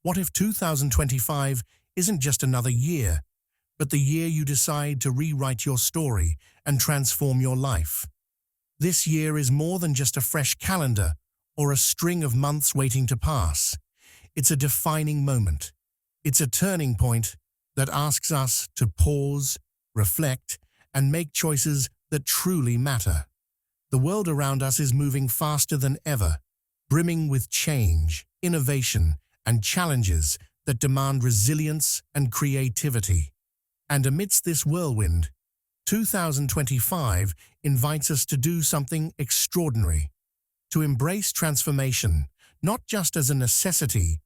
What if 2025 isn't just another year, but the year you decide to rewrite your story and transform your life? This year is more than just a fresh calendar or a string of months waiting to pass. It's a defining moment. It's a turning point that asks us to pause, reflect, and make choices that truly matter. The world around us is moving faster than ever, brimming with change, innovation, and challenges that demand resilience and creativity. And amidst this whirlwind, 2025 invites us to do something extraordinary, to embrace transformation, not just as a necessity,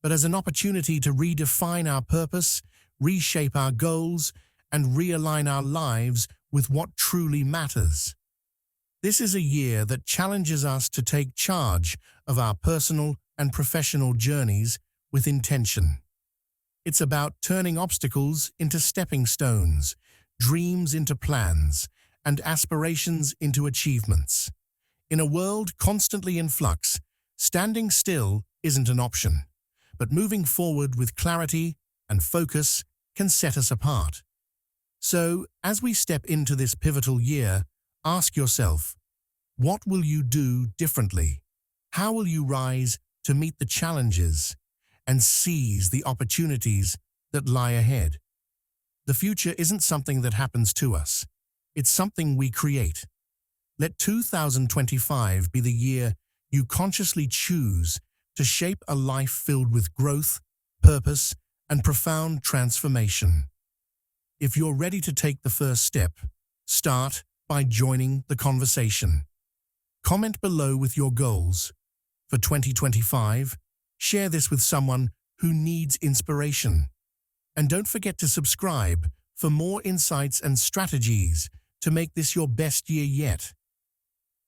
but as an opportunity to redefine our purpose, reshape our goals, and realign our lives with what truly matters. This is a year that challenges us to take charge of our personal and professional journeys with intention. It's about turning obstacles into stepping stones, dreams into plans, and aspirations into achievements. In a world constantly in flux, standing still isn't an option, but moving forward with clarity and focus can set us apart. So, as we step into this pivotal year, ask yourself, what will you do differently? How will you rise to meet the challenges and seize the opportunities that lie ahead? The future isn't something that happens to us. It's something we create. Let 2025 be the year you consciously choose to shape a life filled with growth, purpose, and profound transformation. If you're ready to take the first step, start by joining the conversation. Comment below with your goals for 2025. Share this with someone who needs inspiration. And don't forget to subscribe for more insights and strategies to make this your best year yet.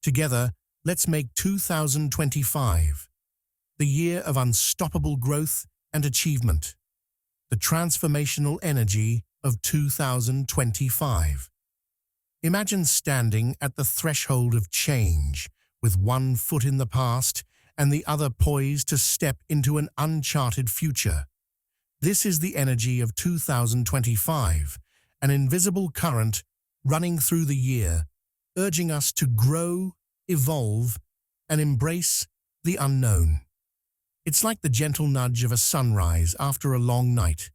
Together, let's make 2025 the year of unstoppable growth and achievement. The transformational energy of 2025. Imagine standing at the threshold of change, with one foot in the past and the other poised to step into an uncharted future. This is the energy of 2025, an invisible current running through the year, urging us to grow, evolve, and embrace the unknown. It's like the gentle nudge of a sunrise after a long night,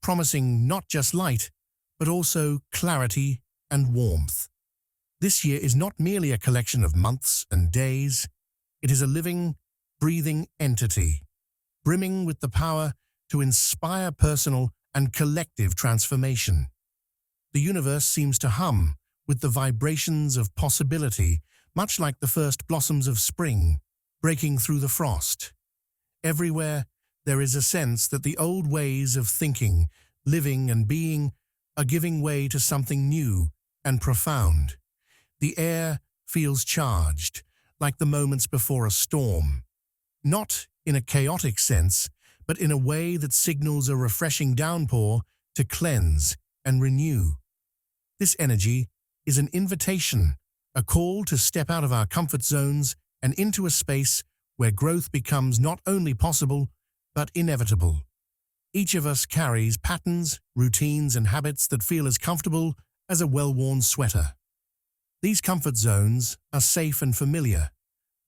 promising not just light, but also clarity and warmth. This year is not merely a collection of months and days. It is a living, breathing entity, brimming with the power to inspire personal and collective transformation. The universe seems to hum with the vibrations of possibility, much like the first blossoms of spring breaking through the frost. Everywhere, there is a sense that the old ways of thinking, living, and being are giving way to something new and profound. The air feels charged, like the moments before a storm. Not in a chaotic sense, but in a way that signals a refreshing downpour to cleanse and renew. This energy is an invitation, a call to step out of our comfort zones and into a space where growth becomes not only possible, but inevitable. Each of us carries patterns, routines, and habits that feel as comfortable as a well-worn sweater. These comfort zones are safe and familiar,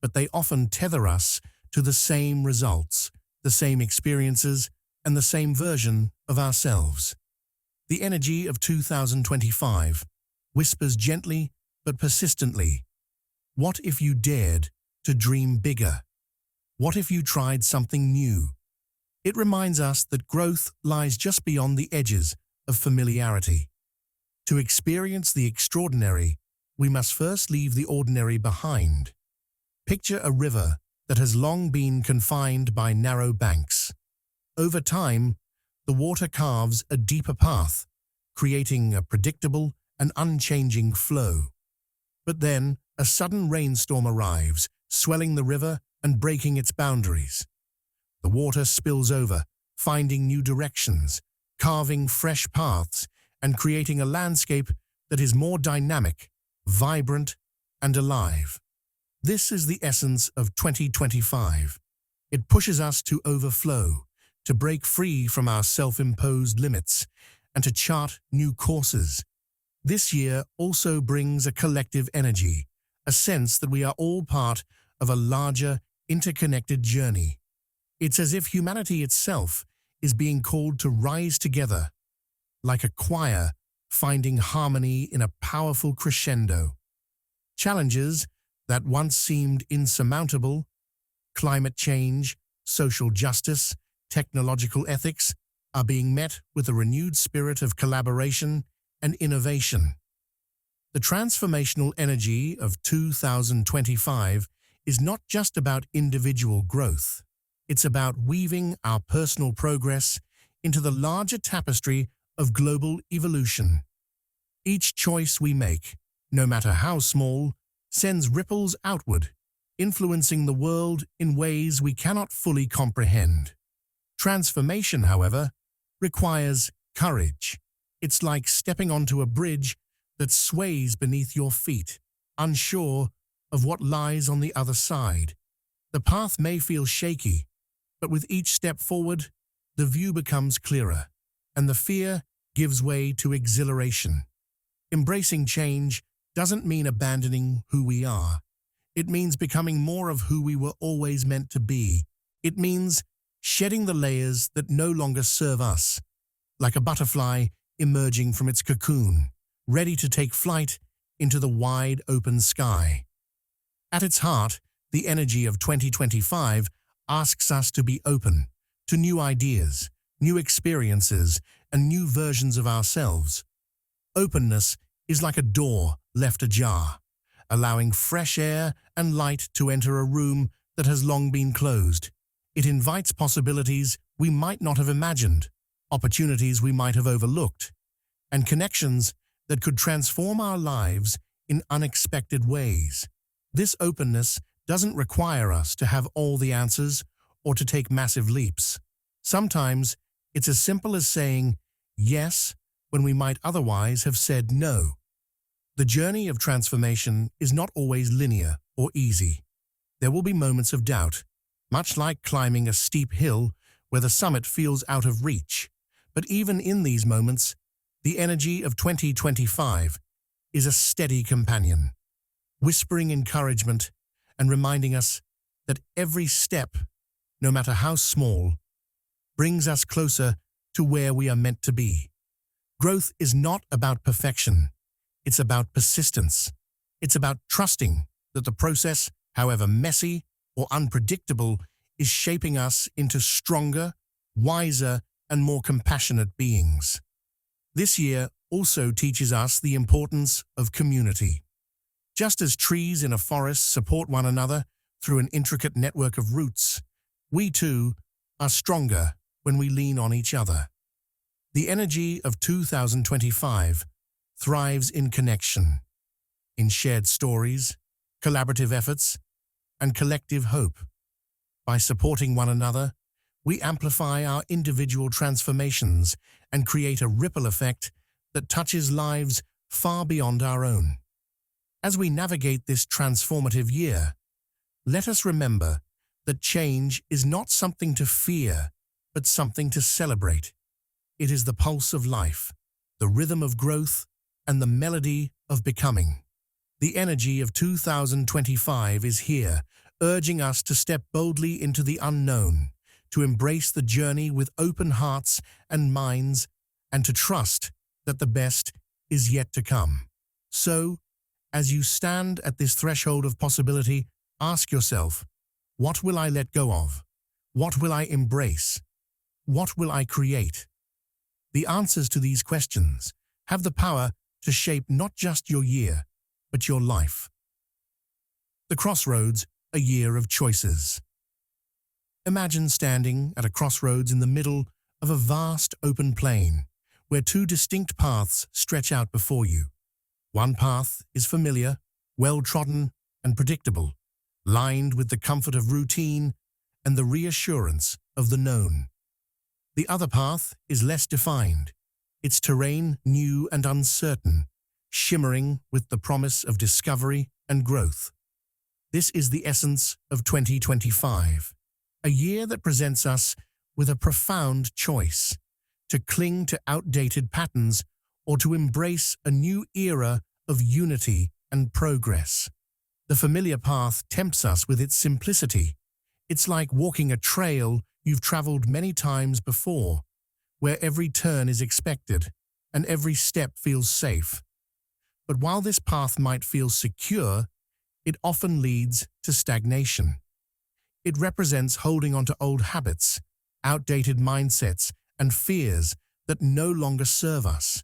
but they often tether us to the same results, the same experiences, and the same version of ourselves. The energy of 2025 whispers gently but persistently, what if you dared to dream bigger? What if you tried something new? It reminds us that growth lies just beyond the edges of familiarity. To experience the extraordinary, we must first leave the ordinary behind. Picture a river that has long been confined by narrow banks. Over time, the water carves a deeper path, creating a predictable and unchanging flow. But then, a sudden rainstorm arrives, swelling the river and breaking its boundaries. The water spills over, finding new directions, carving fresh paths, and creating a landscape that is more dynamic, vibrant, and alive. This is the essence of 2025. It pushes us to overflow, to break free from our self-imposed limits and to chart new courses. This year also brings a collective energy, a sense that we are all part of a larger, interconnected journey. It's as if humanity itself is being called to rise together, like a choir finding harmony in a powerful crescendo. Challenges that once seemed insurmountable, climate change, social justice, technological ethics, are being met with a renewed spirit of collaboration and innovation. The transformational energy of 2025 is not just about individual growth. It's about weaving our personal progress into the larger tapestry of global evolution. Each choice we make, no matter how small, sends ripples outward, influencing the world in ways we cannot fully comprehend. Transformation, however, requires courage. It's like stepping onto a bridge that sways beneath your feet, unsure of what lies on the other side. The path may feel shaky, but with each step forward, the view becomes clearer, and the fear gives way to exhilaration. Embracing change doesn't mean abandoning who we are. It means becoming more of who we were always meant to be. It means shedding the layers that no longer serve us, like a butterfly emerging from its cocoon, ready to take flight into the wide open sky. At its heart, the energy of 2025 asks us to be open to new ideas, new experiences, and new versions of ourselves. Openness is like a door left ajar, allowing fresh air and light to enter a room that has long been closed. It invites possibilities we might not have imagined, opportunities we might have overlooked, and connections that could transform our lives in unexpected ways. This openness doesn't require us to have all the answers or to take massive leaps. Sometimes it's as simple as saying yes when we might otherwise have said no. The journey of transformation is not always linear or easy. There will be moments of doubt, much like climbing a steep hill where the summit feels out of reach. But even in these moments, the energy of 2025 is a steady companion, whispering encouragement and reminding us that every step, no matter how small, brings us closer to where we are meant to be. Growth is not about perfection. It's about persistence. It's about trusting that the process, however messy or unpredictable, is shaping us into stronger, wiser, and more compassionate beings. This year also teaches us the importance of community. Just as trees in a forest support one another through an intricate network of roots, we too are stronger when we lean on each other. The energy of 2025 thrives in connection, in shared stories, collaborative efforts, and collective hope. By supporting one another, we amplify our individual transformations and create a ripple effect that touches lives far beyond our own. As we navigate this transformative year, let us remember that change is not something to fear, but something to celebrate. It is the pulse of life, the rhythm of growth, and the melody of becoming. The energy of 2025 is here, urging us to step boldly into the unknown, to embrace the journey with open hearts and minds, and to trust that the best is yet to come. So, as you stand at this threshold of possibility, ask yourself, what will I let go of? What will I embrace? What will I create? The answers to these questions have the power to shape not just your year, but your life. The crossroads, a year of choices. Imagine standing at a crossroads in the middle of a vast open plain, where two distinct paths stretch out before you. One path is familiar, well-trodden, and predictable, lined with the comfort of routine and the reassurance of the known. The other path is less defined, its terrain new and uncertain, shimmering with the promise of discovery and growth. This is the essence of 2025, a year that presents us with a profound choice: to cling to outdated patterns or to embrace a new era of unity and progress. The familiar path tempts us with its simplicity. It's like walking a trail you've traveled many times before, where every turn is expected and every step feels safe. But while this path might feel secure, it often leads to stagnation. It represents holding on to old habits, outdated mindsets, and fears that no longer serve us.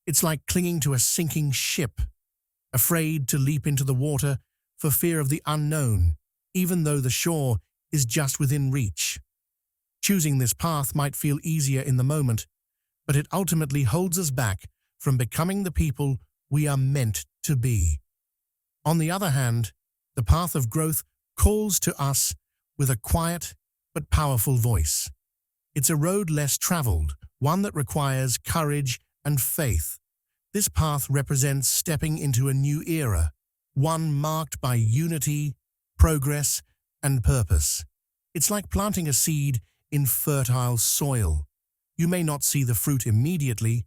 It's like clinging to a sinking ship, afraid to leap into the water for fear of the unknown, even though the shore is just within reach. Choosing this path might feel easier in the moment, but it ultimately holds us back from becoming the people we are meant to be. On the other hand, the path of growth calls to us with a quiet but powerful voice. It's a road less traveled, one that requires courage and faith. This path represents stepping into a new era, one marked by unity, progress, and purpose. It's like planting a seed in fertile soil. You may not see the fruit immediately,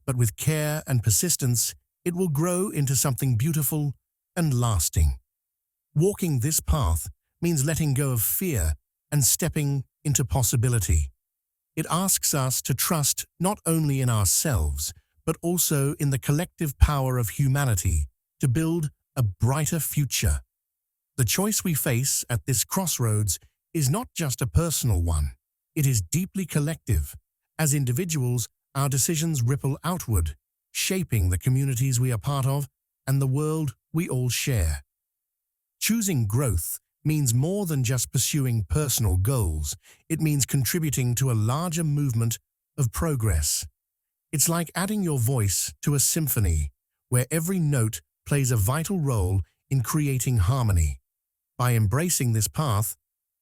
but with care and persistence, it will grow into something beautiful and lasting. Walking this path means letting go of fear and stepping into possibility. It asks us to trust not only in ourselves, but also in the collective power of humanity to build a brighter future. The choice we face at this crossroads is not just a personal one. It is deeply collective. As individuals, our decisions ripple outward, shaping the communities we are part of and the world we all share. Choosing growth means more than just pursuing personal goals. It means contributing to a larger movement of progress. It's like adding your voice to a symphony, where every note plays a vital role in creating harmony. By embracing this path,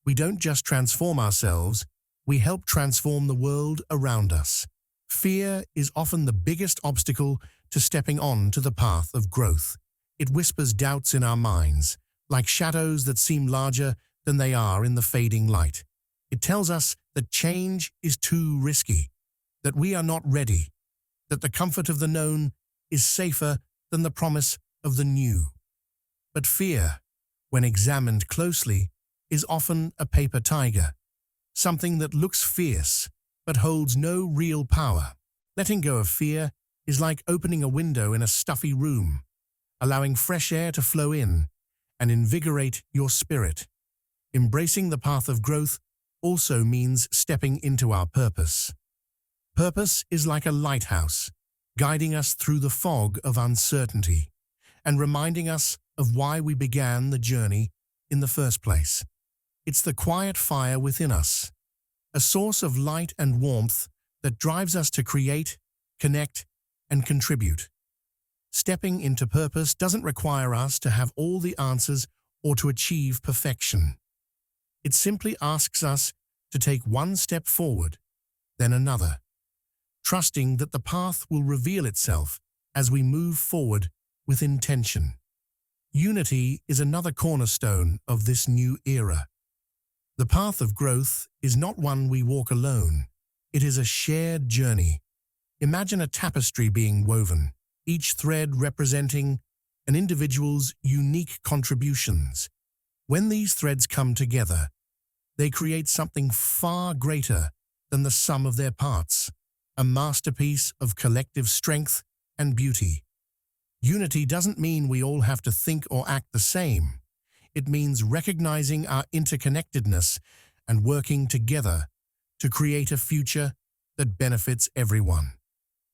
we don't just transform ourselves, we help transform the world around us. Fear is often the biggest obstacle to stepping on to the path of growth. It whispers doubts in our minds, like shadows that seem larger than they are in the fading light. It tells us that change is too risky, that we are not ready, that the comfort of the known is safer than the promise of the new. But fear, when examined closely, is often a paper tiger, something that looks fierce but holds no real power. Letting go of fear is like opening a window in a stuffy room, allowing fresh air to flow in and invigorate your spirit. Embracing the path of growth also means stepping into our purpose. Purpose is like a lighthouse, guiding us through the fog of uncertainty and reminding us of why we began the journey in the first place. It's the quiet fire within us, a source of light and warmth that drives us to create, connect, and contribute. Stepping into purpose doesn't require us to have all the answers or to achieve perfection. It simply asks us to take one step forward, then another, trusting that the path will reveal itself as we move forward with intention. Unity is another cornerstone of this new era. The path of growth is not one we walk alone. It is a shared journey. Imagine a tapestry being woven, each thread representing an individual's unique contributions. When these threads come together, they create something far greater than the sum of their parts, a masterpiece of collective strength and beauty. Unity doesn't mean we all have to think or act the same. It means recognizing our interconnectedness and working together to create a future that benefits everyone.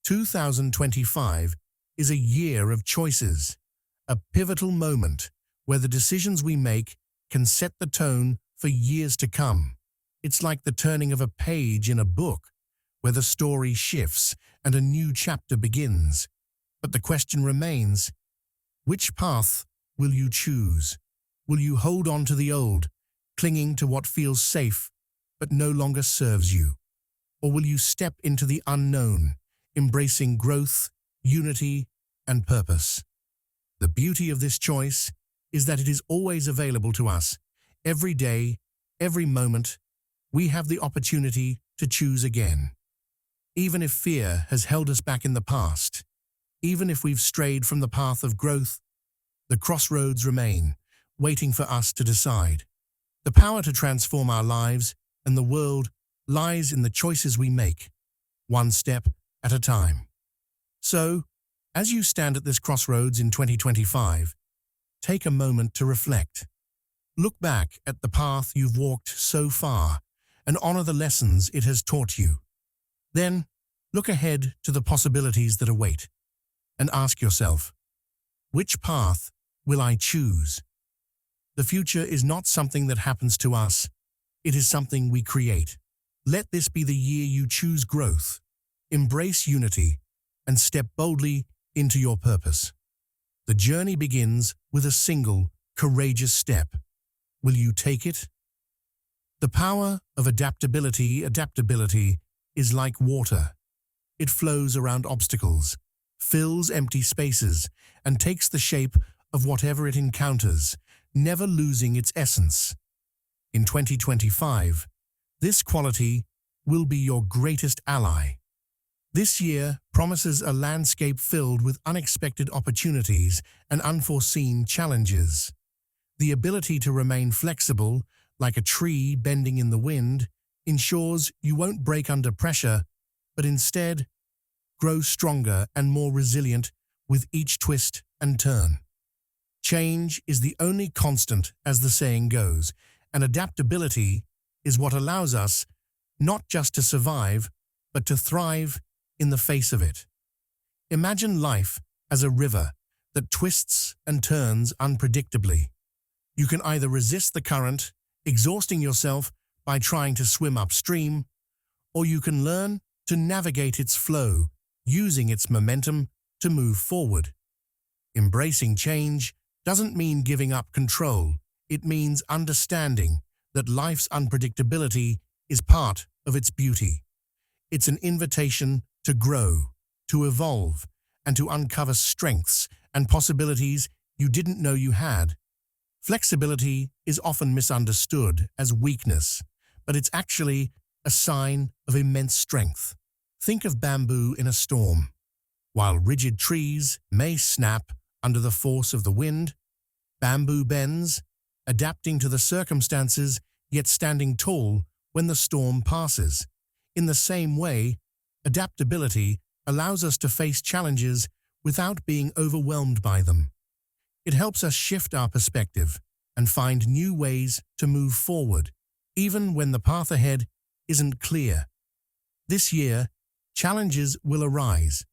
2025 is a year of choices, a pivotal moment where the decisions we make can set the tone for years to come. It's like the turning of a page in a book, where the story shifts and a new chapter begins. But the question remains, which path will you choose? Will you hold on to the old, clinging to what feels safe but no longer serves you? Or will you step into the unknown, embracing growth, unity, and purpose? The beauty of this choice is that it is always available to us. Every day, every moment, we have the opportunity to choose again. Even if fear has held us back in the past, even if we've strayed from the path of growth, the crossroads remain, waiting for us to decide. The power to transform our lives and the world lies in the choices we make, one step at a time. So, as you stand at this crossroads in 2025, take a moment to reflect. Look back at the path you've walked so far and honor the lessons it has taught you. Then, look ahead to the possibilities that await and ask yourself, which path will I choose? The future is not something that happens to us. It is something we create. Let this be the year you choose growth, embrace unity, and step boldly into your purpose. The journey begins with a single, courageous step. Will you take it? The power of adaptability is like water. It flows around obstacles, fills empty spaces, and takes the shape of whatever it encounters, never losing its essence. In 2025, this quality will be your greatest ally. This year promises a landscape filled with unexpected opportunities and unforeseen challenges. The ability to remain flexible, like a tree bending in the wind, ensures you won't break under pressure, but instead grow stronger and more resilient with each twist and turn. Change is the only constant, as the saying goes, and adaptability is what allows us not just to survive, but to thrive in the face of it. Imagine life as a river that twists and turns unpredictably. You can either resist the current, exhausting yourself by trying to swim upstream, or you can learn to navigate its flow, using its momentum to move forward. Embracing change doesn't mean giving up control. It means understanding that life's unpredictability is part of its beauty. It's an invitation to grow, to evolve, and to uncover strengths and possibilities you didn't know you had. Flexibility is often misunderstood as weakness, but it's actually a sign of immense strength. Think of bamboo in a storm. While rigid trees may snap under the force of the wind, bamboo bends, adapting to the circumstances yet standing tall when the storm passes. In the same way, adaptability allows us to face challenges without being overwhelmed by them. It helps us shift our perspective and find new ways to move forward, even when the path ahead isn't clear. This year, challenges will arise,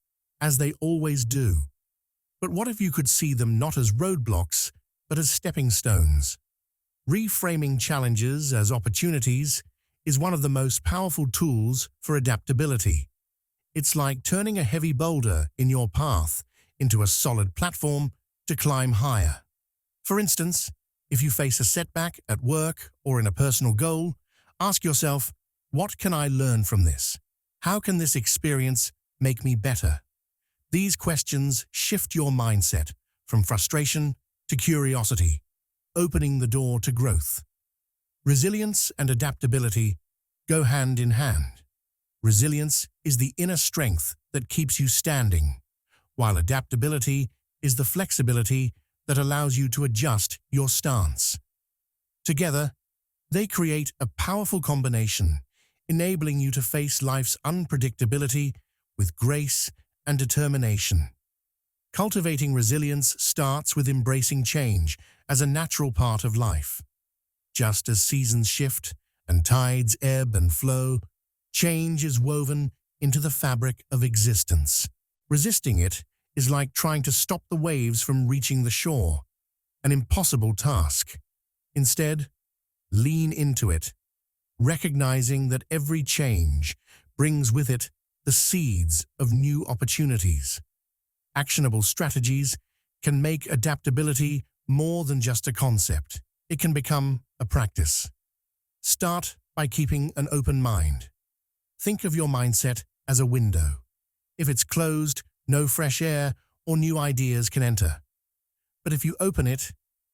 as they always do. But what if you could see them not as roadblocks, but as stepping stones? Reframing challenges as opportunities is one of the most powerful tools for adaptability. It's like turning a heavy boulder in your path into a solid platform to climb higher. For instance, if you face a setback at work or in a personal goal, ask yourself, what can I learn from this? How can this experience make me better? These questions shift your mindset from frustration to curiosity, opening the door to growth. Resilience and adaptability go hand in hand. Resilience is the inner strength that keeps you standing, while adaptability is the flexibility that allows you to adjust your stance. Together, they create a powerful combination, enabling you to face life's unpredictability with grace and determination. Cultivating resilience starts with embracing change as a natural part of life. Just as seasons shift and tides ebb and flow, change is woven into the fabric of existence. Resisting it is like trying to stop the waves from reaching the shore, an impossible task. Instead, lean into it, recognizing that every change brings with it the seeds of new opportunities. Actionable strategies can make adaptability more than just a concept. It can become a practice. Start by keeping an open mind. Think of your mindset as a window. If it's closed, no fresh air or new ideas can enter. But if you open it,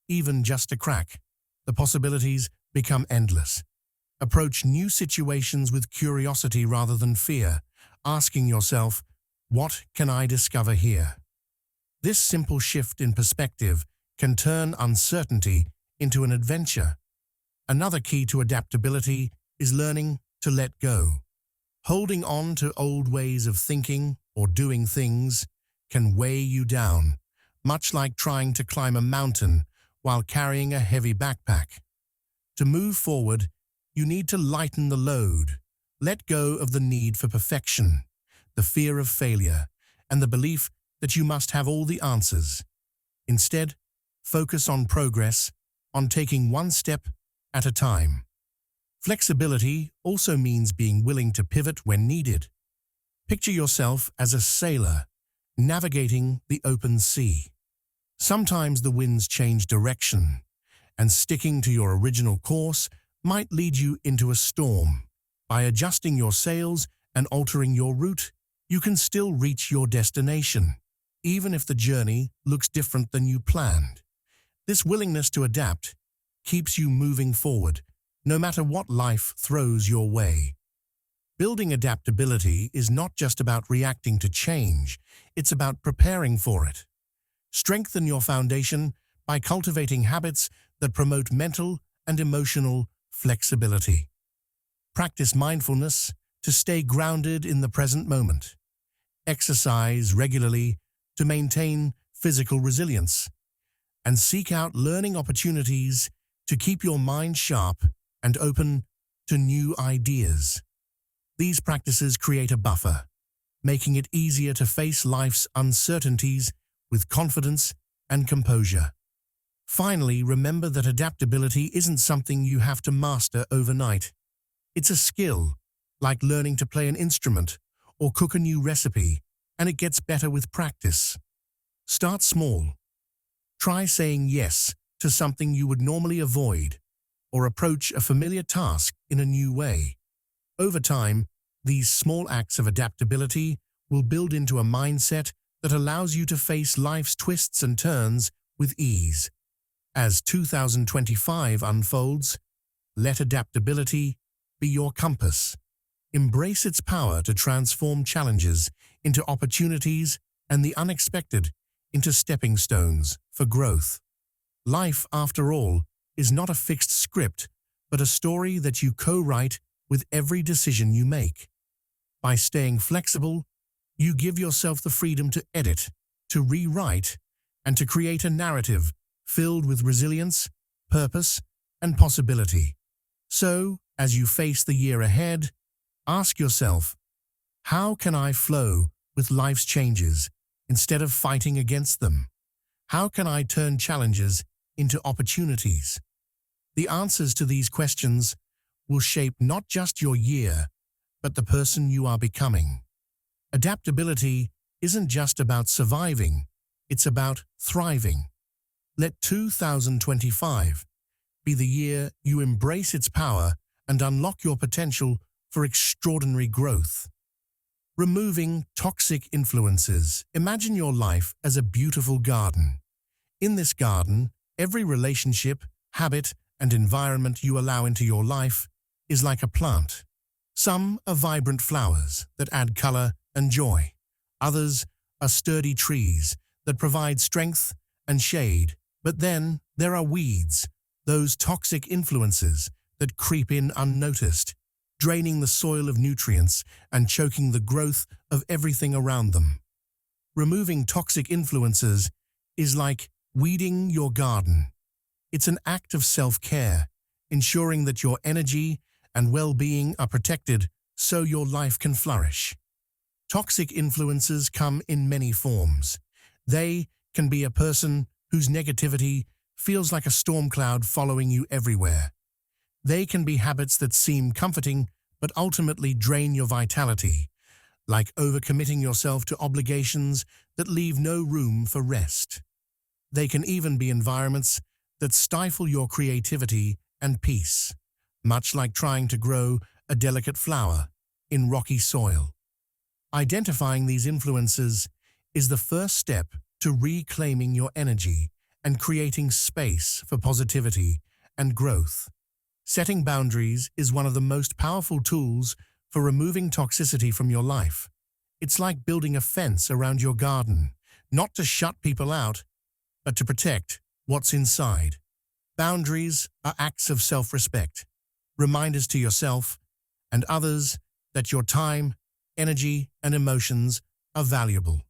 even just a crack, the possibilities become endless. Approach new situations with curiosity rather than fear, asking yourself, what can I discover here? This simple shift in perspective can turn uncertainty into an adventure. Another key to adaptability is learning to let go. Holding on to old ways of thinking or doing things can weigh you down, much like trying to climb a mountain while carrying a heavy backpack. To move forward, you need to lighten the load, let go of the need for perfection, the fear of failure, and the belief that you must have all the answers. Instead, focus on progress, on taking one step at a time. Flexibility also means being willing to pivot when needed. Picture yourself as a sailor, navigating the open sea. Sometimes the winds change direction, and sticking to your original course might lead you into a storm. By adjusting your sails and altering your route, you can still reach your destination, even if the journey looks different than you planned. This willingness to adapt keeps you moving forward, no matter what life throws your way. Building adaptability is not just about reacting to change, it's about preparing for it. Strengthen your foundation by cultivating habits that promote mental and emotional flexibility. Practice mindfulness to stay grounded in the present moment. Exercise regularly to maintain physical resilience. And seek out learning opportunities to keep your mind sharp and open to new ideas. These practices create a buffer, making it easier to face life's uncertainties with confidence and composure. Finally, remember that adaptability isn't something you have to master overnight. It's a skill, like learning to play an instrument or cook a new recipe, and it gets better with practice. Start small. Try saying yes to something you would normally avoid, or approach a familiar task in a new way. Over time, these small acts of adaptability will build into a mindset that allows you to face life's twists and turns with ease. As 2025 unfolds, let adaptability be your compass. Embrace its power to transform challenges into opportunities and the unexpected into stepping stones for growth. Life, after all, is not a fixed script, but a story that you co-write with every decision you make. By staying flexible, you give yourself the freedom to edit, to rewrite, and to create a narrative filled with resilience, purpose, and possibility. So, as you face the year ahead, ask yourself, how can I flow with life's changes instead of fighting against them? How can I turn challenges into opportunities? The answers to these questions will shape not just your year, but the person you are becoming. Adaptability isn't just about surviving, it's about thriving. Let 2025 be the year you embrace its power and unlock your potential for extraordinary growth. Removing toxic influences. Imagine your life as a beautiful garden. In this garden, every relationship, habit, and environment you allow into your life is like a plant. Some are vibrant flowers that add color and joy. Others are sturdy trees that provide strength and shade. But then there are weeds, those toxic influences that creep in unnoticed, draining the soil of nutrients and choking the growth of everything around them. Removing toxic influences is like weeding your garden. It's an act of self-care, ensuring that your energy and well-being are protected so your life can flourish. Toxic influences come in many forms. They can be a person whose negativity feels like a storm cloud following you everywhere. They can be habits that seem comforting but ultimately drain your vitality, like overcommitting yourself to obligations that leave no room for rest. They can even be environments that stifle your creativity and peace, much like trying to grow a delicate flower in rocky soil. Identifying these influences is the first step to reclaiming your energy and creating space for positivity and growth. Setting boundaries is one of the most powerful tools for removing toxicity from your life. It's like building a fence around your garden, not to shut people out, but to protect what's inside. Boundaries are acts of self-respect, reminders to yourself and others that your time, energy, and emotions are valuable.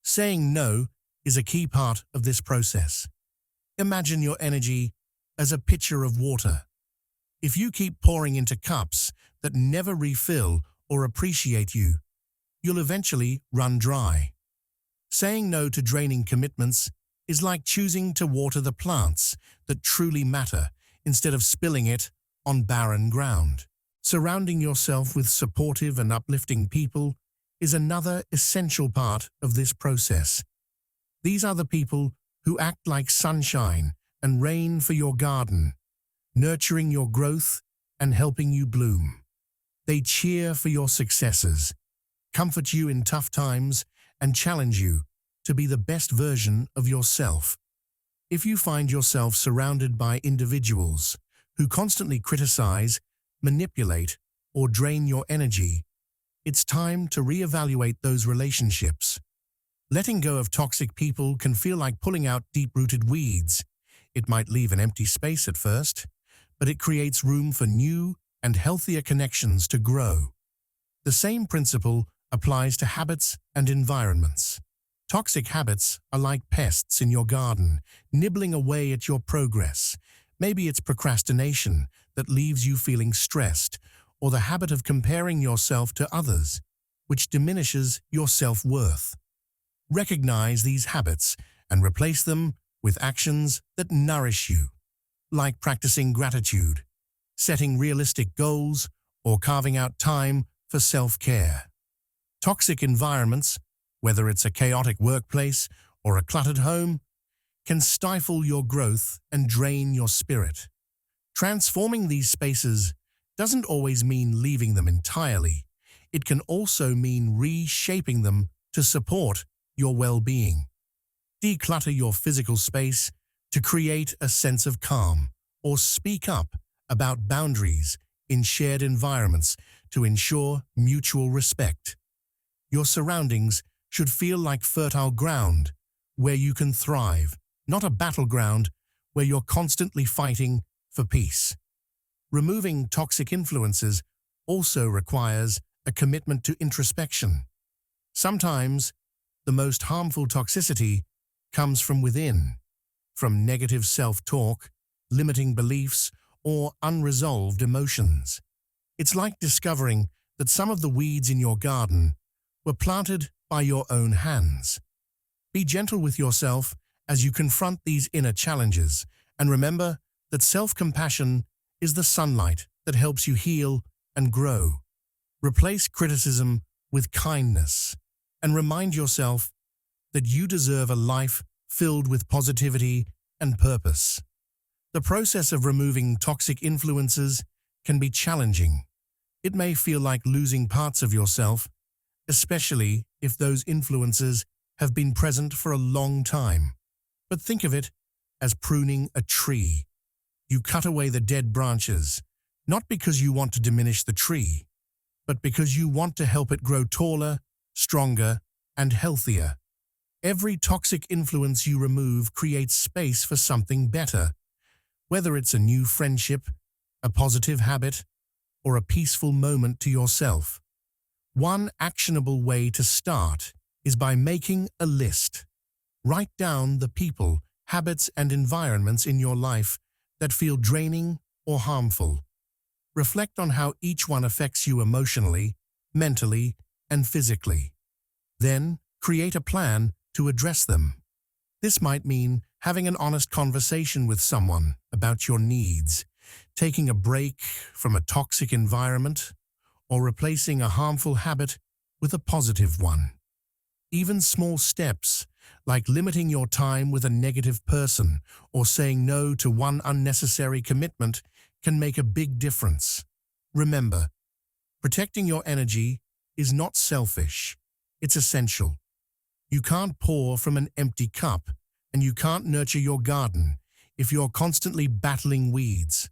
Saying no is a key part of this process. Imagine your energy as a pitcher of water. If you keep pouring into cups that never refill or appreciate you, you'll eventually run dry. Saying no to draining commitments is like choosing to water the plants that truly matter instead of spilling it on barren ground. Surrounding yourself with supportive and uplifting people is another essential part of this process. These are the people who act like sunshine and rain for your garden, nurturing your growth and helping you bloom. They cheer for your successes, comfort you in tough times, and challenge you to be the best version of yourself. If you find yourself surrounded by individuals who constantly criticize, manipulate, or drain your energy, it's time to reevaluate those relationships. Letting go of toxic people can feel like pulling out deep-rooted weeds. It might leave an empty space at first, but it creates room for new and healthier connections to grow. The same principle applies to habits and environments. Toxic habits are like pests in your garden, nibbling away at your progress. Maybe it's procrastination that leaves you feeling stressed, or the habit of comparing yourself to others, which diminishes your self-worth. Recognize these habits and replace them with actions that nourish you, like practicing gratitude, setting realistic goals, or carving out time for self-care. Toxic environments, whether it's a chaotic workplace or a cluttered home, can stifle your growth and drain your spirit. Transforming these spaces doesn't always mean leaving them entirely. It can also mean reshaping them to support your well-being. Declutter your physical space to create a sense of calm, or speak up about boundaries in shared environments to ensure mutual respect. Your surroundings should feel like fertile ground where you can thrive, not a battleground where you're constantly fighting for peace. Removing toxic influences also requires a commitment to introspection. Sometimes, the most harmful toxicity comes from within, from negative self-talk, limiting beliefs, or unresolved emotions. It's like discovering that some of the weeds in your garden were planted by your own hands. Be gentle with yourself as you confront these inner challenges, and remember that self-compassion is the sunlight that helps you heal and grow. Replace criticism with kindness, and remind yourself that you deserve a life filled with positivity and purpose. The process of removing toxic influences can be challenging. It may feel like losing parts of yourself, especially if those influences have been present for a long time. But think of it as pruning a tree. You cut away the dead branches, not because you want to diminish the tree, but because you want to help it grow taller, stronger, and healthier. Every toxic influence you remove creates space for something better, whether it's a new friendship, a positive habit, or a peaceful moment to yourself. One actionable way to start is by making a list. Write down the people, habits, and environments in your life that feel draining or harmful. Reflect on how each one affects you emotionally, mentally, and physically. Then, create a plan to address them. This might mean having an honest conversation with someone about your needs, taking a break from a toxic environment, or replacing a harmful habit with a positive one. Even small steps, like limiting your time with a negative person or saying no to one unnecessary commitment, can make a big difference. Remember, protecting your energy is not selfish, it's essential. You can't pour from an empty cup, and you can't nurture your garden if you're constantly battling weeds.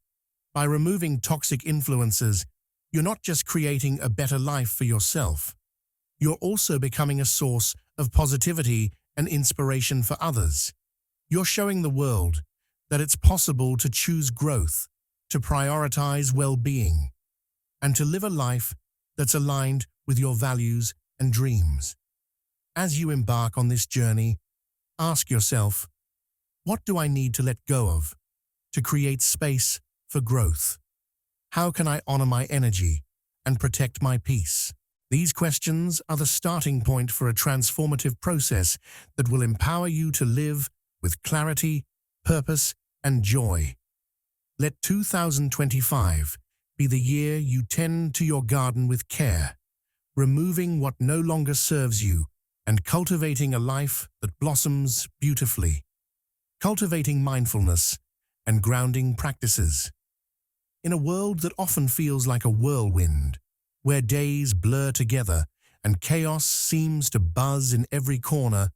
By removing toxic influences, you're not just creating a better life for yourself, you're also becoming a source of positivity and inspiration for others. You're showing the world that it's possible to choose growth, to prioritize well-being, and to live a life that's aligned with your values and dreams. As you embark on this journey, ask yourself, what do I need to let go of to create space for growth? How can I honor my energy and protect my peace? These questions are the starting point for a transformative process that will empower you to live with clarity, purpose, and joy. Let 2025 be the year you tend to your garden with care, removing what no longer serves you and cultivating a life that blossoms beautifully. Cultivating mindfulness and grounding practices. In a world that often feels like a whirlwind, where days blur together and chaos seems to buzz in every corner,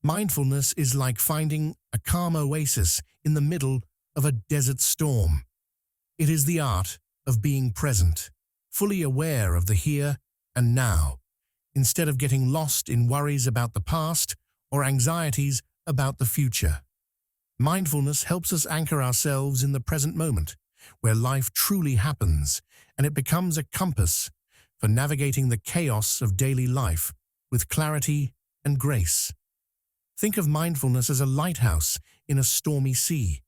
mindfulness is like finding a calm oasis in the middle of a desert storm. It is the art of being present, fully aware of the here and now, instead of getting lost in worries about the past or anxieties about the future. Mindfulness helps us anchor ourselves in the present moment, where life truly happens, and it becomes a compass for navigating the chaos of daily life with clarity and grace. Think of mindfulness as a lighthouse in a stormy sea.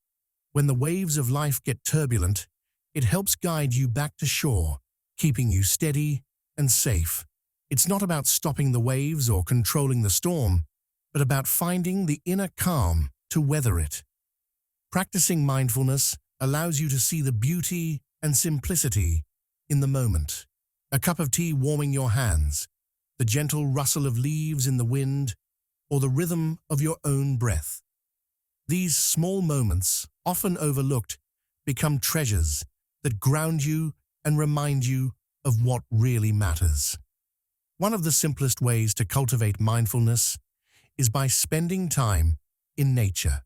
When the waves of life get turbulent, it helps guide you back to shore, keeping you steady and safe. It's not about stopping the waves or controlling the storm, but about finding the inner calm to weather it. Practicing mindfulness allows you to see the beauty and simplicity in the moment. A cup of tea warming your hands, the gentle rustle of leaves in the wind, or the rhythm of your own breath. These small moments, often overlooked, become treasures that ground you and remind you of what really matters. One of the simplest ways to cultivate mindfulness is by spending time in nature.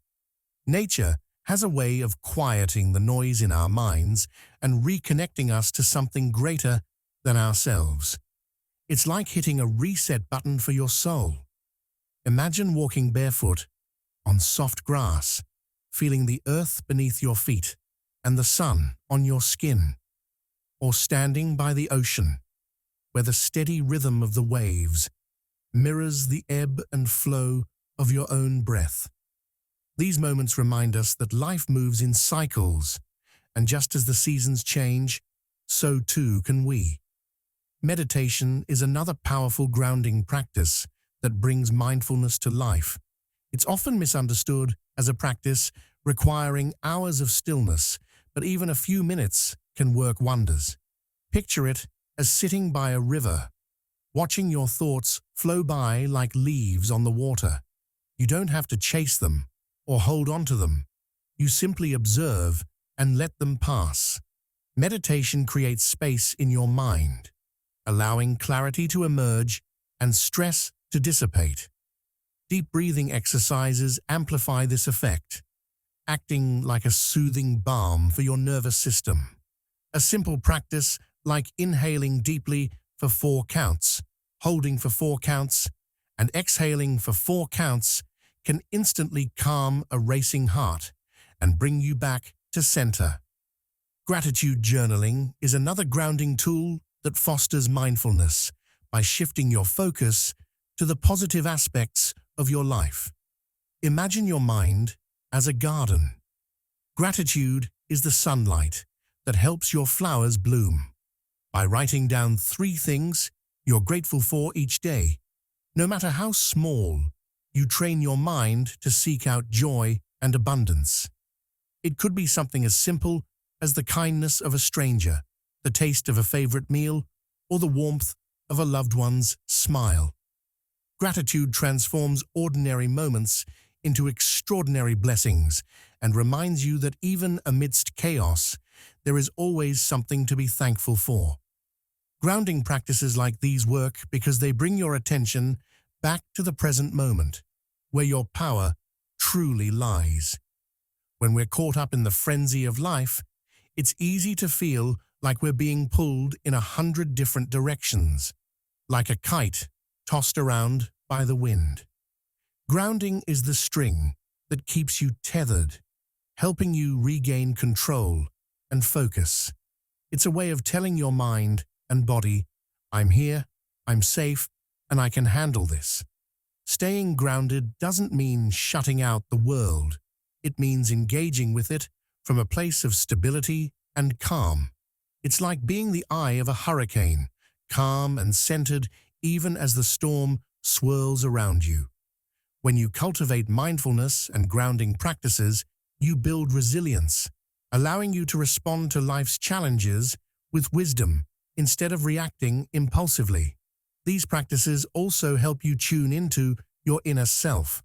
Nature has a way of quieting the noise in our minds and reconnecting us to something greater than ourselves. It's like hitting a reset button for your soul. Imagine walking barefoot on soft grass, feeling the earth beneath your feet and the sun on your skin, or standing by the ocean, where the steady rhythm of the waves mirrors the ebb and flow of your own breath. These moments remind us that life moves in cycles, and just as the seasons change, so too can we. Meditation is another powerful grounding practice that brings mindfulness to life. It's often misunderstood as a practice requiring hours of stillness, but even a few minutes can work wonders. Picture it as sitting by a river, watching your thoughts flow by like leaves on the water. You don't have to chase them or hold on to them. You simply observe and let them pass. Meditation creates space in your mind, allowing clarity to emerge and stress to dissipate. Deep breathing exercises amplify this effect, acting like a soothing balm for your nervous system. A simple practice like inhaling deeply for 4 counts, holding for 4 counts, and exhaling for 4 counts can instantly calm a racing heart and bring you back to center. Gratitude journaling is another grounding tool that fosters mindfulness by shifting your focus to the positive aspects of your life. Imagine your mind as a garden. Gratitude is the sunlight that helps your flowers bloom. By writing down 3 things you're grateful for each day, no matter how small, you train your mind to seek out joy and abundance. It could be something as simple as the kindness of a stranger, the taste of a favorite meal, or the warmth of a loved one's smile. Gratitude transforms ordinary moments into extraordinary blessings and reminds you that even amidst chaos, there is always something to be thankful for. Grounding practices like these work because they bring your attention back to the present moment, where your power truly lies. When we're caught up in the frenzy of life, It's easy to feel like we're being pulled in 100 different directions, like a kite tossed around by the wind. Grounding is the string that keeps you tethered, helping you regain control and focus. It's a way of telling your mind and body, I'm here, I'm safe, and I can handle this. Staying grounded doesn't mean shutting out the world. It means engaging with it from a place of stability and calm. It's like being the eye of a hurricane, calm and centered even as the storm swirls around you. When you cultivate mindfulness and grounding practices, you build resilience, allowing you to respond to life's challenges with wisdom instead of reacting impulsively. These practices also help you tune into your inner self.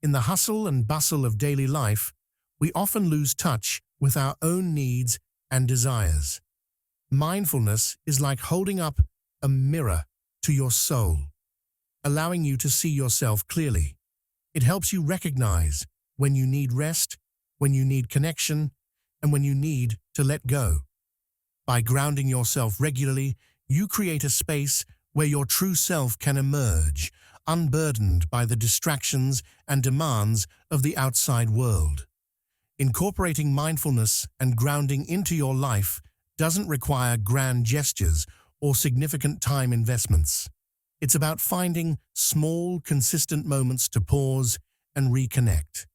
In the hustle and bustle of daily life, we often lose touch with our own needs and desires. Mindfulness is like holding up a mirror to your soul, allowing you to see yourself clearly. It helps you recognize when you need rest, when you need connection, and when you need to let go. By grounding yourself regularly, you create a space where your true self can emerge, unburdened by the distractions and demands of the outside world. Incorporating mindfulness and grounding into your life doesn't require grand gestures or significant time investments. It's about finding small, consistent moments to pause and reconnect.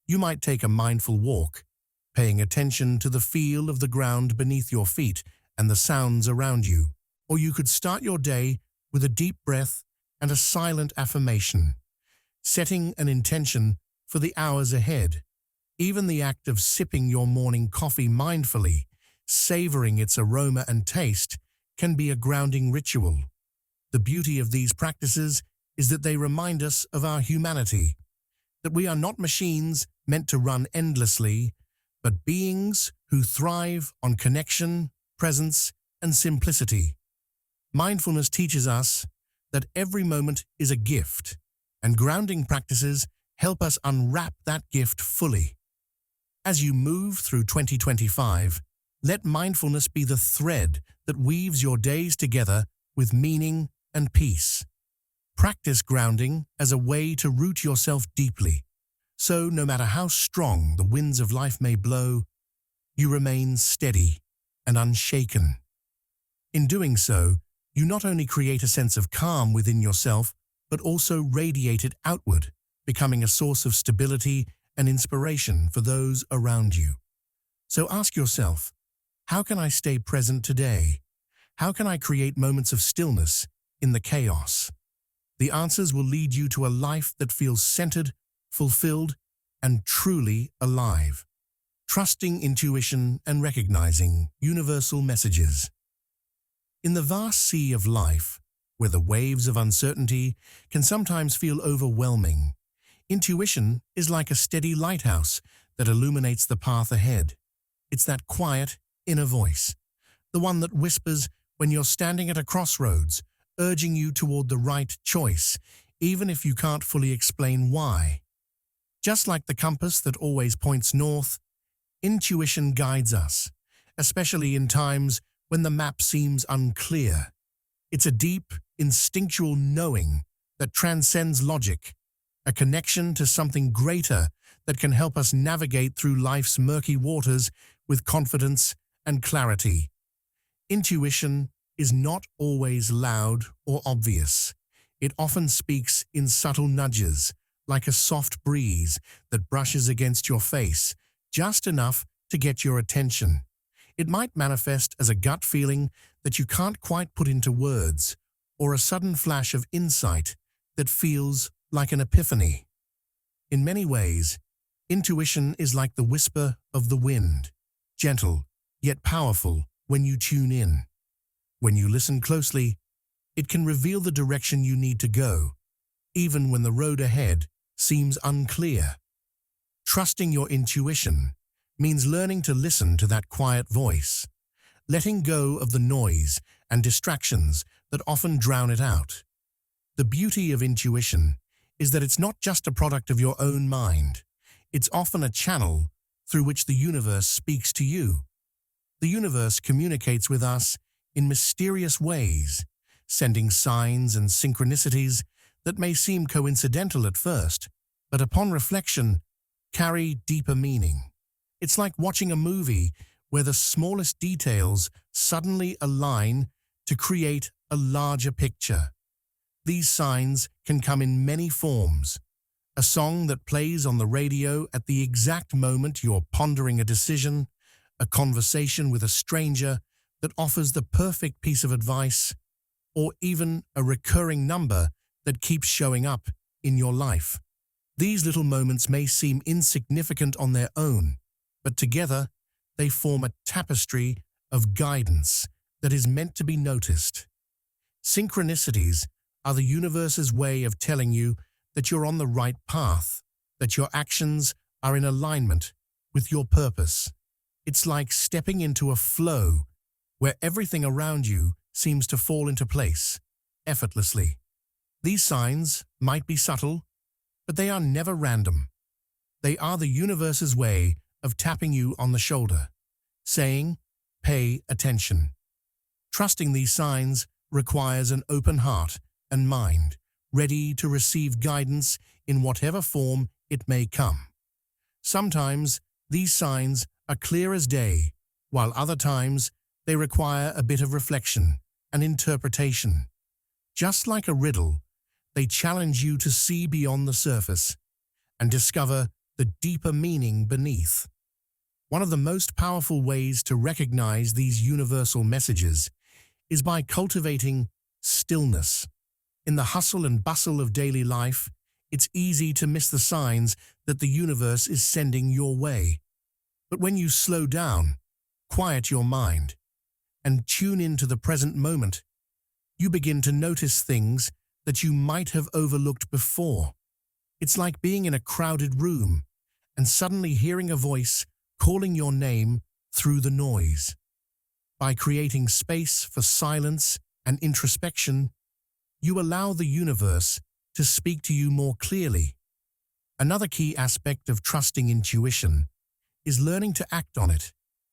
You might take a mindful walk, paying attention to the feel of the ground beneath your feet and the sounds around you. Or you could start your day with a deep breath and a silent affirmation, setting an intention for the hours ahead. Even the act of sipping your morning coffee mindfully, savoring its aroma and taste, can be a grounding ritual. The beauty of these practices is that they remind us of our humanity, that we are not machines meant to run endlessly, but beings who thrive on connection, presence, and simplicity. Mindfulness teaches us that every moment is a gift, and grounding practices help us unwrap that gift fully. As you move through 2025, let mindfulness be the thread that weaves your days together with meaning and peace. Practice grounding as a way to root yourself deeply, so no matter how strong the winds of life may blow, you remain steady and unshaken. In doing so, you not only create a sense of calm within yourself, but also radiate it outward, becoming a source of stability and inspiration for those around you. So ask yourself, how can I stay present today? How can I create moments of stillness in the chaos? The answers will lead you to a life that feels centered, fulfilled, and truly alive. Trusting intuition and recognizing universal messages. In the vast sea of life, where the waves of uncertainty can sometimes feel overwhelming, intuition is like a steady lighthouse that illuminates the path ahead. It's that quiet, inner voice, the one that whispers when you're standing at a crossroads, urging you toward the right choice, even if you can't fully explain why. Just like the compass that always points north, intuition guides us, especially in times when the map seems unclear. It's a deep, instinctual knowing that transcends logic, a connection to something greater that can help us navigate through life's murky waters with confidence and clarity. Intuition is not always loud or obvious. It often speaks in subtle nudges, like a soft breeze that brushes against your face, just enough to get your attention. It might manifest as a gut feeling that you can't quite put into words, or a sudden flash of insight that feels like an epiphany. In many ways, intuition is like the whisper of the wind, gentle yet powerful when you tune in. When you listen closely, it can reveal the direction you need to go, even when the road ahead seems unclear. Trusting your intuition means learning to listen to that quiet voice, letting go of the noise and distractions that often drown it out. The beauty of intuition is that it's not just a product of your own mind. It's often a channel through which the universe speaks to you. The universe communicates with us in mysterious ways, sending signs and synchronicities that may seem coincidental at first, but upon reflection, carry deeper meaning. It's like watching a movie where the smallest details suddenly align to create a larger picture. These signs can come in many forms. A song that plays on the radio at the exact moment you're pondering a decision, a conversation with a stranger that offers the perfect piece of advice, or even a recurring number that keeps showing up in your life. These little moments may seem insignificant on their own, but together they form a tapestry of guidance that is meant to be noticed. Synchronicities are the universe's way of telling you that you're on the right path, that your actions are in alignment with your purpose. It's like stepping into a flow where everything around you seems to fall into place effortlessly. These signs might be subtle, but they are never random. They are the universe's way of tapping you on the shoulder, saying, "Pay attention." Trusting these signs requires an open heart and mind, ready to receive guidance in whatever form it may come. Sometimes these signs are clear as day, while other times they require a bit of reflection and interpretation. Just like a riddle, they challenge you to see beyond the surface and discover the deeper meaning beneath. One of the most powerful ways to recognize these universal messages is by cultivating stillness. In the hustle and bustle of daily life, it's easy to miss the signs that the universe is sending your way. But when you slow down, quiet your mind, and tune into the present moment, you begin to notice things that you might have overlooked before. It's like being in a crowded room and suddenly hearing a voice calling your name through the noise. By creating space for silence and introspection, you allow the universe to speak to you more clearly. Another key aspect of trusting intuition is learning to act on it,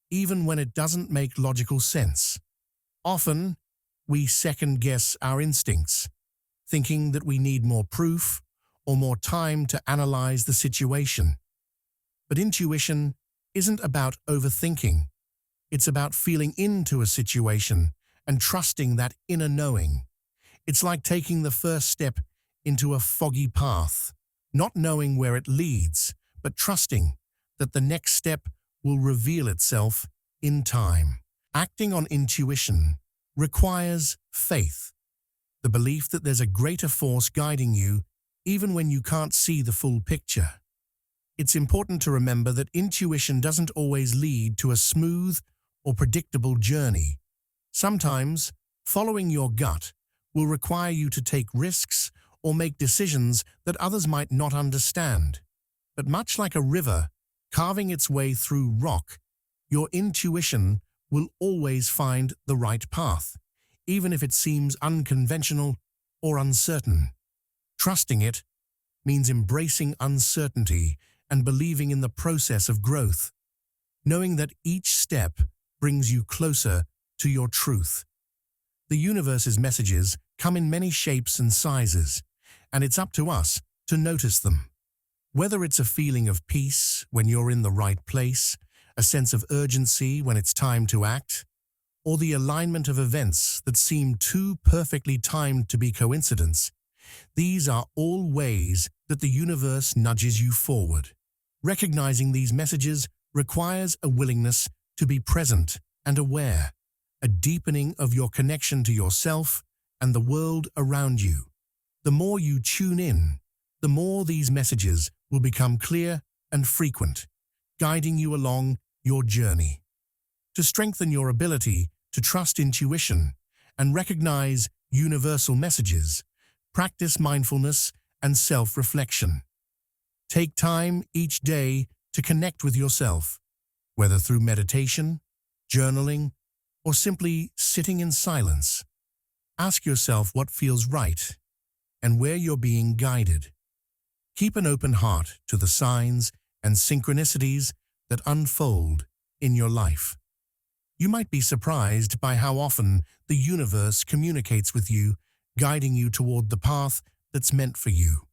even when it doesn't make logical sense. Often, we second-guess our instincts, thinking that we need more proof or more time to analyze the situation. But intuition isn't about overthinking. It's about feeling into a situation and trusting that inner knowing. It's like taking the first step into a foggy path, not knowing where it leads, but trusting that the next step will reveal itself in time. Acting on intuition requires faith, the belief that there's a greater force guiding you even when you can't see the full picture. It's important to remember that intuition doesn't always lead to a smooth or predictable journey. Sometimes, following your gut will require you to take risks or make decisions that others might not understand. But much like a river carving its way through rock, your intuition will always find the right path, even if it seems unconventional or uncertain. Trusting it means embracing uncertainty and believing in the process of growth, knowing that each step brings you closer to your truth. The universe's messages come in many shapes and sizes, and it's up to us to notice them. Whether it's a feeling of peace when you're in the right place, a sense of urgency when it's time to act, or the alignment of events that seem too perfectly timed to be coincidence, these are all ways that the universe nudges you forward. Recognizing these messages requires a willingness to be present and aware, a deepening of your connection to yourself and the world around you. The more you tune in, the more these messages will become clear and frequent, guiding you along your journey. To strengthen your ability to trust intuition and recognize universal messages, practice mindfulness and self-reflection. Take time each day to connect with yourself, whether through meditation, journaling, or simply sitting in silence. Ask yourself what feels right and where you're being guided. Keep an open heart to the signs and synchronicities that unfold in your life. You might be surprised by how often the universe communicates with you, guiding you toward the path that's meant for you.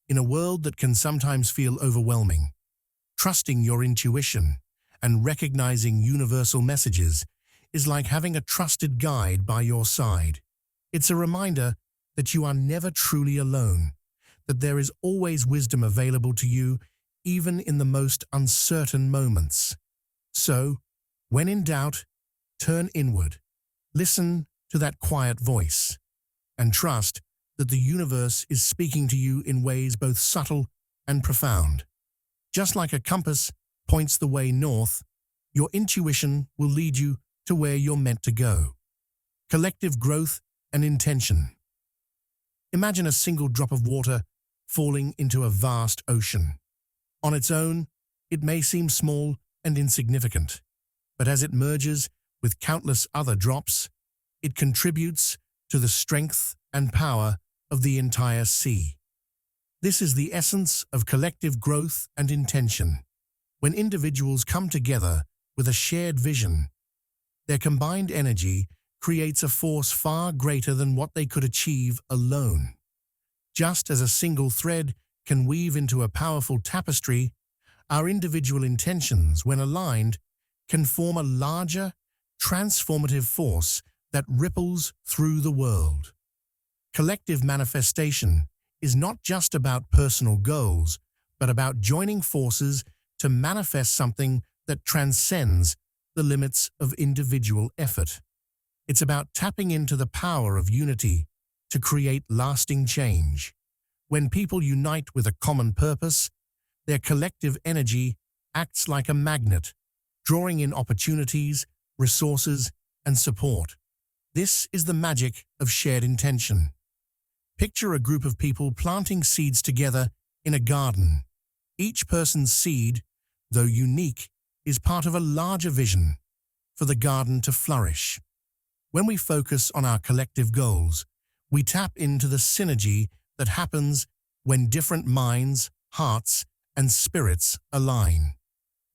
In a world that can sometimes feel overwhelming, trusting your intuition and recognizing universal messages is like having a trusted guide by your side. It's a reminder that you are never truly alone, that there is always wisdom available to you, even in the most uncertain moments. So, when in doubt, turn inward, listen to that quiet voice, and trust that the universe is speaking to you in ways both subtle and profound. Just like a compass points the way north, your intuition will lead you to where you're meant to go. Collective growth and intention. Imagine a single drop of water falling into a vast ocean. On its own, it may seem small and insignificant, but as it merges with countless other drops, it contributes to the strength and power of the entire sea. This is the essence of collective growth and intention. When individuals come together with a shared vision, their combined energy creates a force far greater than what they could achieve alone. Just as a single thread can weave into a powerful tapestry, our individual intentions, when aligned, can form a larger, transformative force that ripples through the world. Collective manifestation is not just about personal goals, but about joining forces to manifest something that transcends the limits of individual effort. It's about tapping into the power of unity to create lasting change. When people unite with a common purpose, their collective energy acts like a magnet, drawing in opportunities, resources, and support. This is the magic of shared intention. Picture a group of people planting seeds together in a garden. Each person's seed, though unique, is part of a larger vision for the garden to flourish. When we focus on our collective goals, we tap into the synergy that happens when different minds, hearts, and spirits align.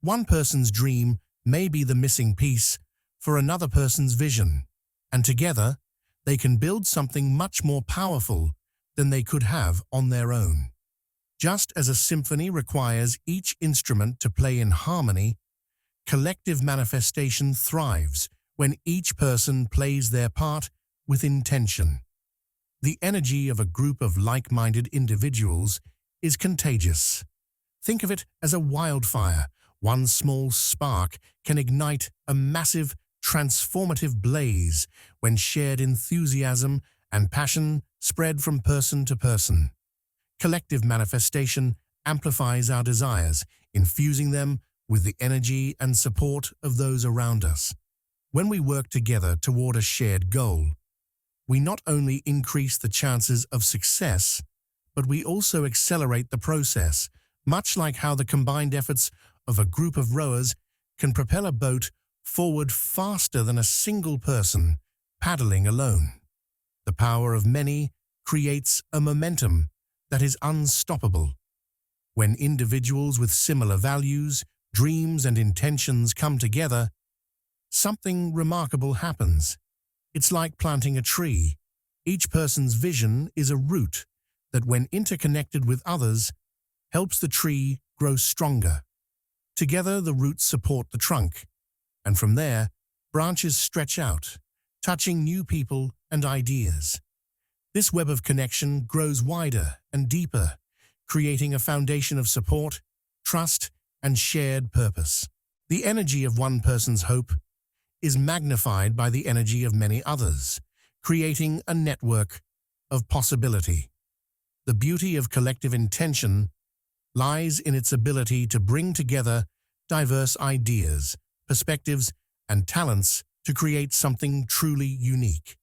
One person's dream may be the missing piece for another person's vision, and together they can build something much more powerful than they could have on their own. Just as a symphony requires each instrument to play in harmony, collective manifestation thrives when each person plays their part with intention. The energy of a group of like-minded individuals is contagious. Think of it as a wildfire. One small spark can ignite a massive, transformative blaze when shared enthusiasm and passion spread from person to person. Collective manifestation amplifies our desires, infusing them with the energy and support of those around us. When we work together toward a shared goal, we not only increase the chances of success, but we also accelerate the process, much like how the combined efforts of a group of rowers can propel a boat forward faster than a single person paddling alone. The power of many creates a momentum that is unstoppable. When individuals with similar values, dreams, and intentions come together, something remarkable happens. It's like planting a tree. Each person's vision is a root that, when interconnected with others, helps the tree grow stronger. Together, the roots support the trunk, and from there, branches stretch out, touching new people and ideas. This web of connection grows wider and deeper, creating a foundation of support, trust, and shared purpose. The energy of one person's hope is magnified by the energy of many others, creating a network of possibility. The beauty of collective intention lies in its ability to bring together diverse ideas, perspectives, and talents to create something truly unique.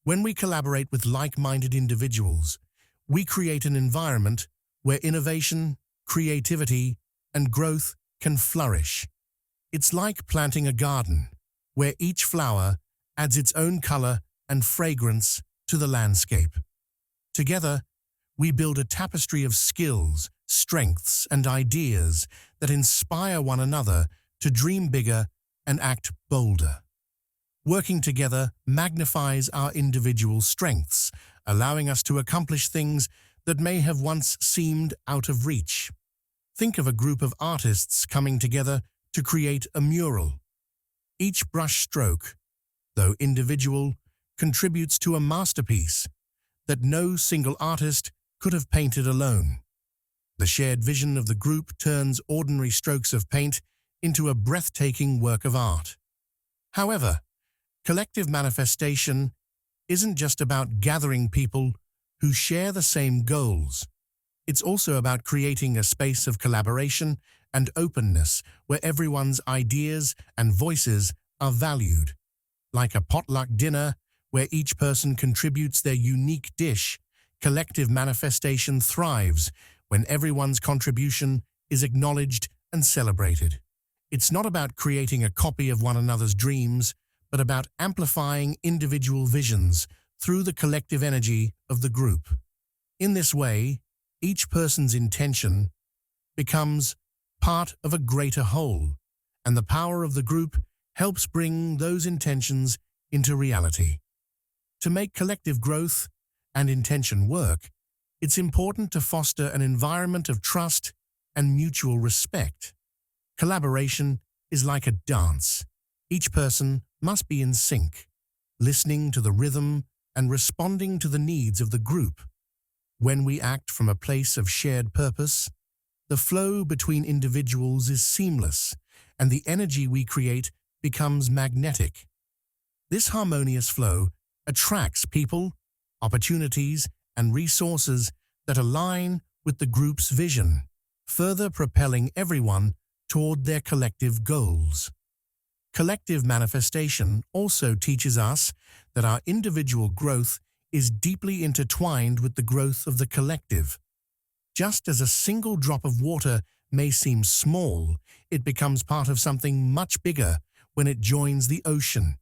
When we collaborate with like-minded individuals, we create an environment where innovation, creativity, and growth can flourish. It's like planting a garden, where each flower adds its own color and fragrance to the landscape. Together, we build a tapestry of skills, strengths, and ideas that inspire one another to dream bigger and act bolder. Working together magnifies our individual strengths, allowing us to accomplish things that may have once seemed out of reach. Think of a group of artists coming together to create a mural. Each brush stroke, though individual, contributes to a masterpiece that no single artist could have painted alone. The shared vision of the group turns ordinary strokes of paint into a breathtaking work of art. However, collective manifestation isn't just about gathering people who share the same goals. It's also about creating a space of collaboration and openness where everyone's ideas and voices are valued. Like a potluck dinner where each person contributes their unique dish, collective manifestation thrives when everyone's contribution is acknowledged and celebrated. It's not about creating a copy of one another's dreams, but about amplifying individual visions through the collective energy of the group. In this way, each person's intention becomes part of a greater whole, and the power of the group helps bring those intentions into reality. To make collective growth and intention work, it's important to foster an environment of trust and mutual respect. Collaboration is like a dance. Each person must be in sync, listening to the rhythm and responding to the needs of the group. When we act from a place of shared purpose, the flow between individuals is seamless, and the energy we create becomes magnetic. This harmonious flow attracts people, opportunities, and resources that align with the group's vision, further propelling everyone toward their collective goals. Collective manifestation also teaches us that our individual growth is deeply intertwined with the growth of the collective. Just as a single drop of water may seem small, it becomes part of something much bigger when it joins the ocean.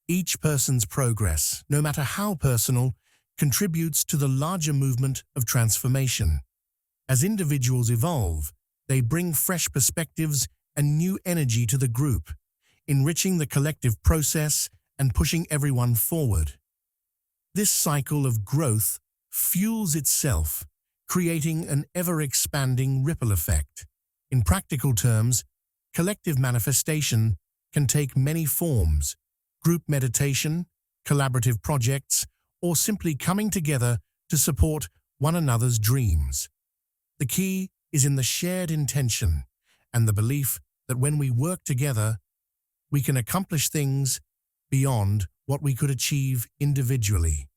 Each person's progress, no matter how personal, contributes to the larger movement of transformation. As individuals evolve, they bring fresh perspectives and new energy to the group, enriching the collective process and pushing everyone forward. This cycle of growth fuels itself, creating an ever-expanding ripple effect. In practical terms, collective manifestation can take many forms: group meditation, collaborative projects, or simply coming together to support one another's dreams. The key is in the shared intention and the belief that when we work together, we can accomplish things beyond what we could achieve individually.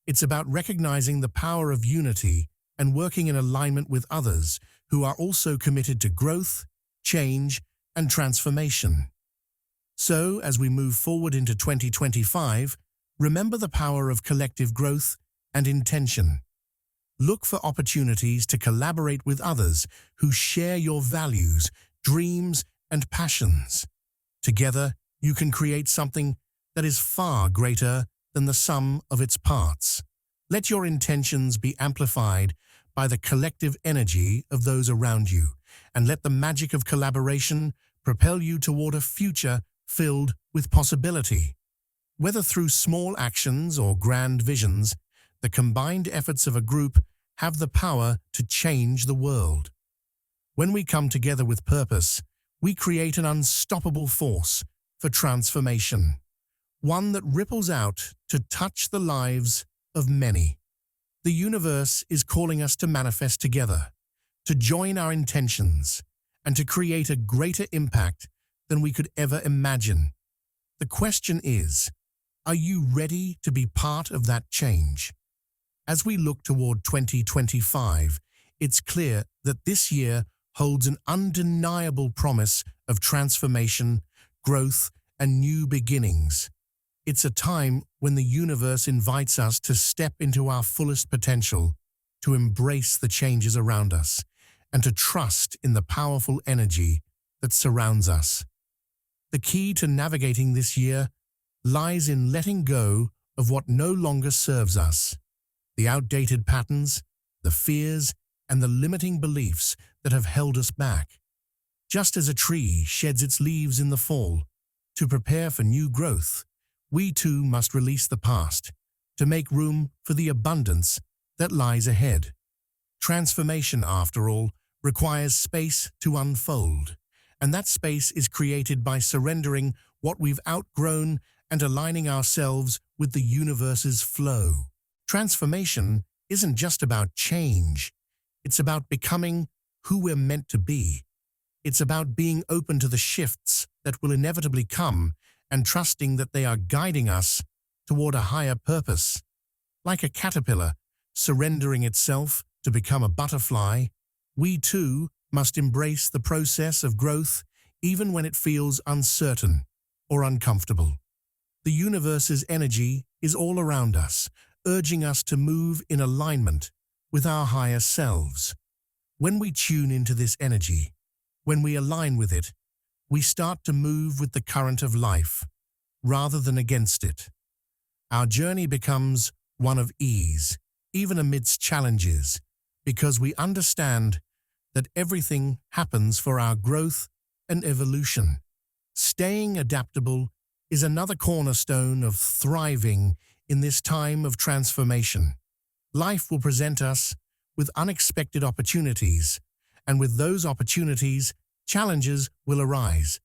It's about recognizing the power of unity and working in alignment with others who are also committed to growth, change, and transformation. So, as we move forward into 2025, remember the power of collective growth and intention. Look for opportunities to collaborate with others who share your values, dreams, and passions. Together, you can create something that is far greater than the sum of its parts. Let your intentions be amplified by the collective energy of those around you, and let the magic of collaboration propel you toward a future filled with possibility. Whether through small actions or grand visions, the combined efforts of a group have the power to change the world. When we come together with purpose, we create an unstoppable force for transformation, one that ripples out to touch the lives of many. The universe is calling us to manifest together, to join our intentions, and to create a greater impact than we could ever imagine. The question is, are you ready to be part of that change? As we look toward 2025, it's clear that this year holds an undeniable promise of transformation, growth, and new beginnings. It's a time when the universe invites us to step into our fullest potential, to embrace the changes around us, and to trust in the powerful energy that surrounds us. The key to navigating this year lies in letting go of what no longer serves us, the outdated patterns, the fears, and the limiting beliefs that have held us back. Just as a tree sheds its leaves in the fall, To prepare for new growth, we too must release the past to make room for the abundance that lies ahead. Transformation, after all, requires space to unfold, and that space is created by surrendering what we've outgrown and aligning ourselves with the universe's flow. Transformation isn't just about change. It's about becoming who we're meant to be. It's about being open to the shifts that will inevitably come and trusting that they are guiding us toward a higher purpose. Like a caterpillar surrendering itself to become a butterfly, we too must embrace the process of growth even when it feels uncertain or uncomfortable. The universe's energy is all around us, urging us to move in alignment with our higher selves. When we tune into this energy, when we align with it, we start to move with the current of life, rather than against it. Our journey becomes one of ease, even amidst challenges, because we understand that everything happens for our growth and evolution. Staying adaptable is another cornerstone of thriving in this time of transformation. Life will present us with unexpected opportunities, and with those opportunities, challenges will arise.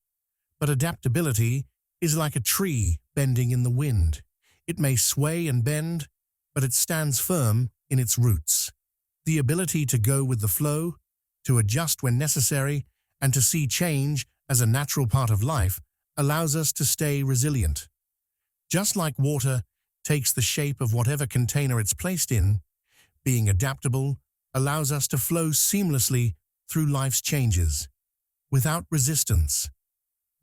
But adaptability is like a tree bending in the wind. It may sway and bend, but it stands firm in its roots. The ability to go with the flow, to adjust when necessary, and to see change as a natural part of life allows us to stay resilient. Just like water takes the shape of whatever container it's placed in, being adaptable allows us to flow seamlessly through life's changes, without resistance.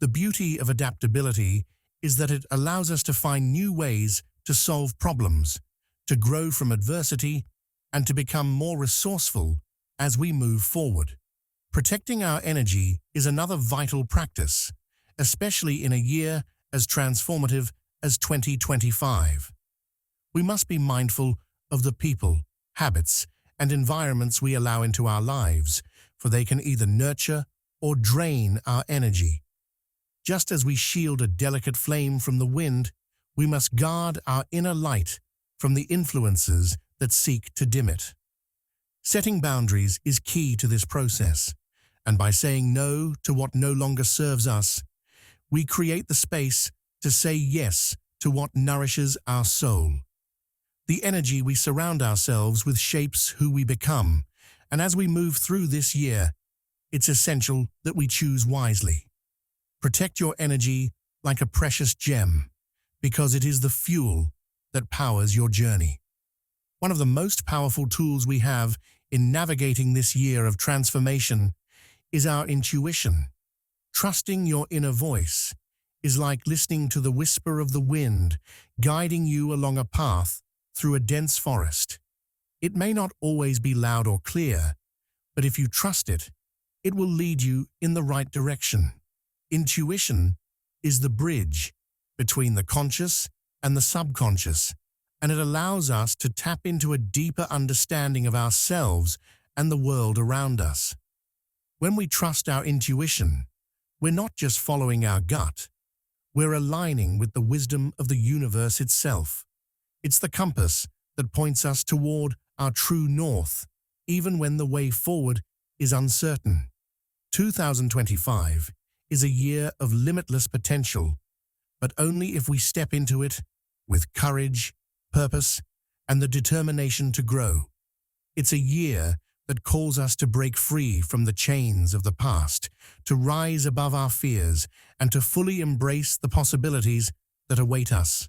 The beauty of adaptability is that it allows us to find new ways to solve problems, to grow from adversity, and to become more resourceful as we move forward. Protecting our energy is another vital practice, especially in a year as transformative as 2025. We must be mindful of the people, habits, and environments we allow into our lives, for they can either nurture or drain our energy. Just as we shield a delicate flame from the wind, we must guard our inner light from the influences that seek to dim it. Setting boundaries is key to this process, and by saying no to what no longer serves us, we create the space to say yes to what nourishes our soul. The energy we surround ourselves with shapes who we become, and as we move through this year, it's essential that we choose wisely. Protect your energy like a precious gem, because it is the fuel that powers your journey. One of the most powerful tools we have in navigating this year of transformation is our intuition. Trusting your inner voice is like listening to the whisper of the wind, guiding you along a path through a dense forest. It may not always be loud or clear, but if you trust it, it will lead you in the right direction. Intuition is the bridge between the conscious and the subconscious, and it allows us to tap into a deeper understanding of ourselves and the world around us. When we trust our intuition, we're not just following our gut, we're aligning with the wisdom of the universe itself. It's the compass that points us toward our true north, even when the way forward is uncertain. 2025 is a year of limitless potential, but only if we step into it with courage, purpose, and the determination to grow. It's a year that calls us to break free from the chains of the past, to rise above our fears, and to fully embrace the possibilities that await us.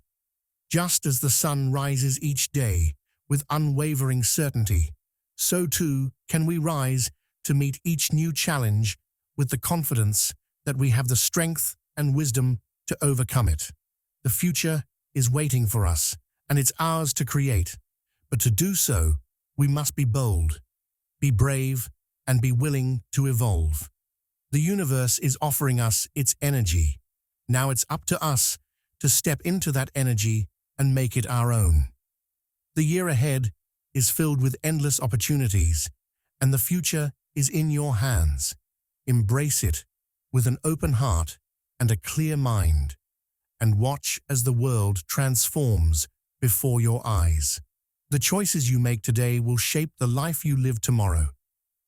Just as the sun rises each day with unwavering certainty, so too can we rise to meet each new challenge with the confidence that we have the strength and wisdom to overcome it. The future is waiting for us, and it's ours to create. But to do so, we must be bold, be brave, and be willing to evolve. The universe is offering us its energy. Now it's up to us to step into that energy and make it our own. The year ahead is filled with endless opportunities, and the future is in your hands. Embrace it with an open heart and a clear mind, and watch as the world transforms before your eyes. The choices you make today will shape the life you live tomorrow,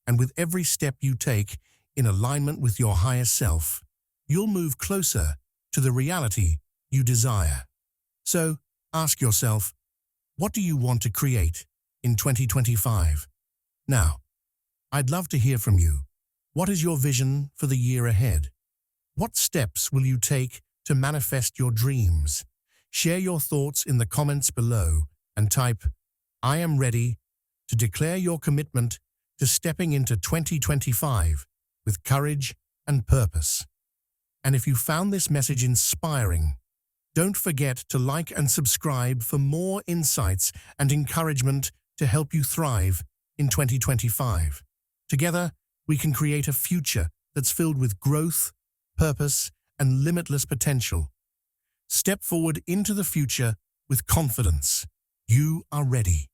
and with every step you take in alignment with your higher self, you'll move closer to the reality you desire. So, ask yourself, what do you want to create in 2025? Now, I'd love to hear from you. What is your vision for the year ahead? What steps will you take to manifest your dreams? Share your thoughts in the comments below and type, "I am ready," to declare your commitment to stepping into 2025 with courage and purpose. And if you found this message inspiring, don't forget to like and subscribe for more insights and encouragement to help you thrive in 2025. Together, we can create a future that's filled with growth, purpose, and limitless potential. Step forward into the future with confidence. You are ready.